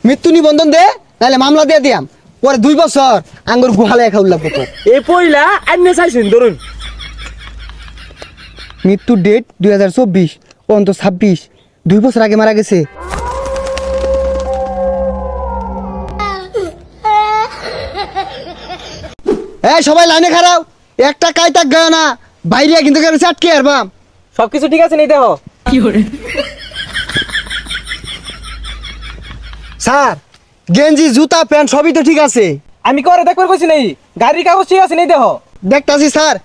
মৃত্যু নিবন্ধন দে, নাহলে মামলা দিয়ে দিয়াম। পরে 2 বছর আঙ্গুর গুহালে খাওয়া লাগবো তোর। এই পয়লা আইনে চাইছেন ধরুন। মৃত্যুর ডেট 2024, অন্ত 26, 2 বছর আগে মারা গেছে। সবাই লাইনে খারাপ, একটা কাইতাক গায় না, বাইরে কিন্তু আটকে আরবাম। সবকিছু ঠিক আছে নি দেহ? স্যার, গেঞ্জি জুতা প্যান্ট সবই তো ঠিক আছে। আমি করে দেখবার কইছি নাই, গাড়ির কাগজ ঠিক আছে নি দেহ? দেখতাছি স্যার।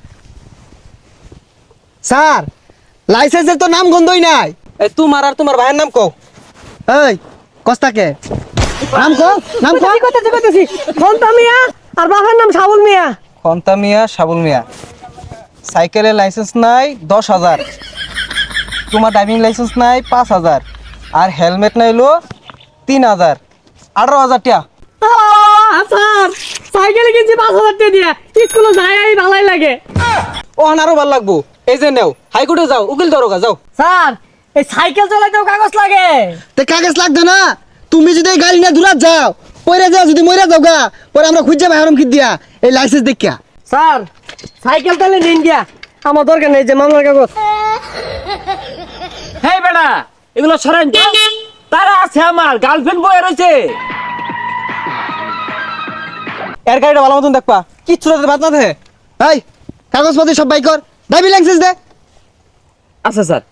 স্যার, লাইসেন্সের তো নাম গন্ধই নাই। এই তোমার আর তোমার ভাইয়ের নাম কও। এই কস্তাকে নাম কো, নাম কো। কইতেছি খন্তা মিয়া আর বাবার নাম সাবুল মিয়া। খন্তা মিয়া, সাবুল মিয়া। সাইকেলের লাইসেন্স নাই 10,000, তোমার ড্রাইভিং লাইসেন্স নাই 5,000, আর হেলমেট নাইলো 3,000, 18,000 টাকা। স্যার সাইকেলে কিনছি 5,000 টাকা দিয়া, স্কুলে যাই ভালোই লাগে। ও আরো ভালো লাগবো। এই যে নেও, হাইকোর্টে যাও, উকিল দরগা যাও। স্যার এই সাইকেল চালাইতেও কাগজ লাগে। তে কাগজ লাগতো না। তুমি যদি এই গাড়ি না দূরাত যাও, পরে যাও, যদি মরে যাও গা, পরে আমরা খুঁজে পাই হারম কি দিয়া এই লাইসেন্স দেখিয়া। স্যার সাইকেল তাহলে নিন গিয়া, আমার দরকার নেই যে মামলার কাগজ। হেই বেটা, এগুলো সরেন তো। তারা আছে আমার গার্লফ্রেন্ড বয়ে রয়েছে। এর গাড়িটা ভালো মতন দেখবা, কিচ্ছু বাদ না থাকে। এই কাগজপত্র সব বাই কর, ড্রাইভিং লাইসেন্স দে। আচ্ছা স্যার,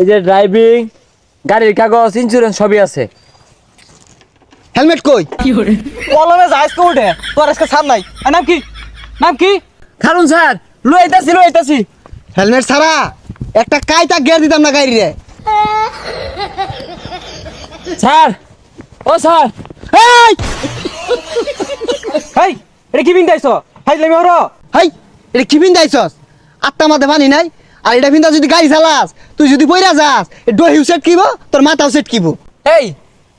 এই যে ড্রাইভিং, গাড়ির কাগজ, ইন্স্যুরেন্স সবই আছে। হেলমেট কই? কলমে যাইস কো উঠে, তোর আজকে ছাড় নাই। আর নাম কি? নাম কি? কারণ স্যার লইতাছি লইতাছি। হেলমেট ছাড়া একটা কাইতা গিয়ার দিতাম না গাড়ি রে। স্যার, ও স্যার, এই হেই, এটা কি বিন্দাইছ? হাই লাগি ওর। হাই, এটা কি বিন্দাইছস? আত্মা মাথা মানি নাই। আর এটা বিন্দা যদি গাড়ি চালাস, তুই যদি পইরা যাস, ডহিউ সেট কিব, তোর মাথাও সেট কিব। এই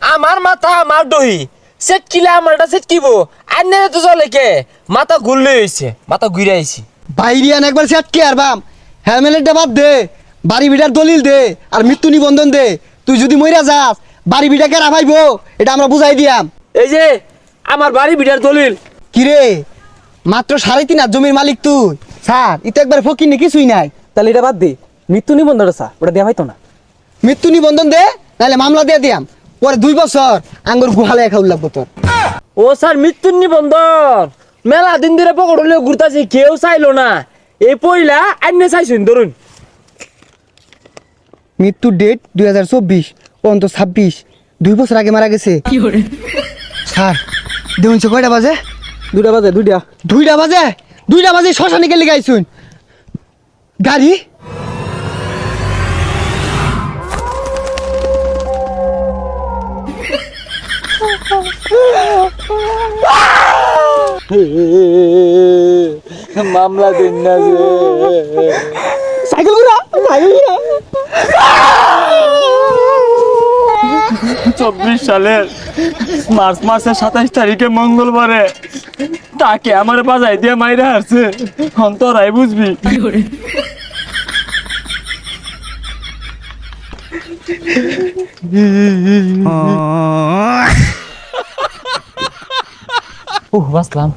আমার মাথা আমার দহি সেট কিলা, আমারটা সেট কিবো। আন্নে তো চলে কে মাথা ঘুরলে হইছে, মাথা ঘুরে আইছি। বাইরিয়ান একবার সেট কি আর বাম। হেলমেটটা বাদ দে, বাড়ি ভিটার দলিল দে, আর মৃত্যু নিবন্ধন দে। তুই যদি মইরা যাস, বাড়ি ভিটা কেরা ভাইবো, এটা আমরা বুঝাই দিয়াম। এই যে আমার বাড়ি বিটার দলিল। কিরে, মাত্র 3.5 জমির মালিক তুই। স্যার, ই তো একবার ফকির নি, কিছুই নাই। তাহলে এটা বাদ দে, মৃত্যু নিবন্ধনটা স্যার ওটা দেওয়া হয়তো না। মৃত্যু নিবন্ধন দে, নাহলে মামলা দিয়ে দিয়াম। পরে 2 বছর আঙ্গুর গুহালে খাওয়া লাগবো তোর। ও স্যার, মৃত্যুর নিবন্ধন মেলা দিন ধরে পকড় হলেও ঘুরতাছি, কেউ চাইলো না। এই পয়লা আইনে চাইছেন ধরুন। মৃত্যুর ডেট 2024, অন্ত 26, 2 বছর আগে মারা গেছে। স্যার, দেখুন কয়টা বাজে? 2টা বাজে, 2টা। 2টা বাজে? 2টা বাজে শ্মশানে গেলে গাইছুন গাড়ি। মামলা দিন না যে। সাইকেল ঘুরা, সাইকেল ঘুরা। 24 সালের মার্চ মাসের 27 তারিখে মঙ্গলবারে তাকে আমার বাজাই দিয়ে মাইরা হারছে। অন্তরাই বুঝবি। বাসলাম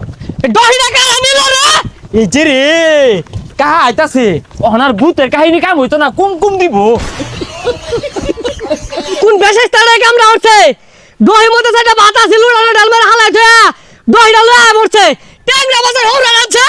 দহিনা কারা নিল রে। এই যে রে কাহা আইতাছে, ওনার ভূতের কাহিনী কাম হইতো না, কুমকুম দিব। কোন বেশেষ তারে কামড়া উঠছে? দহি মধ্যে সেটা ভাত আছে, লুড়ানো ডাল মেরে হালাই থয়া দহিটা লয়া পড়ছে। ট্যাংরা বাজার হৌরা আছে।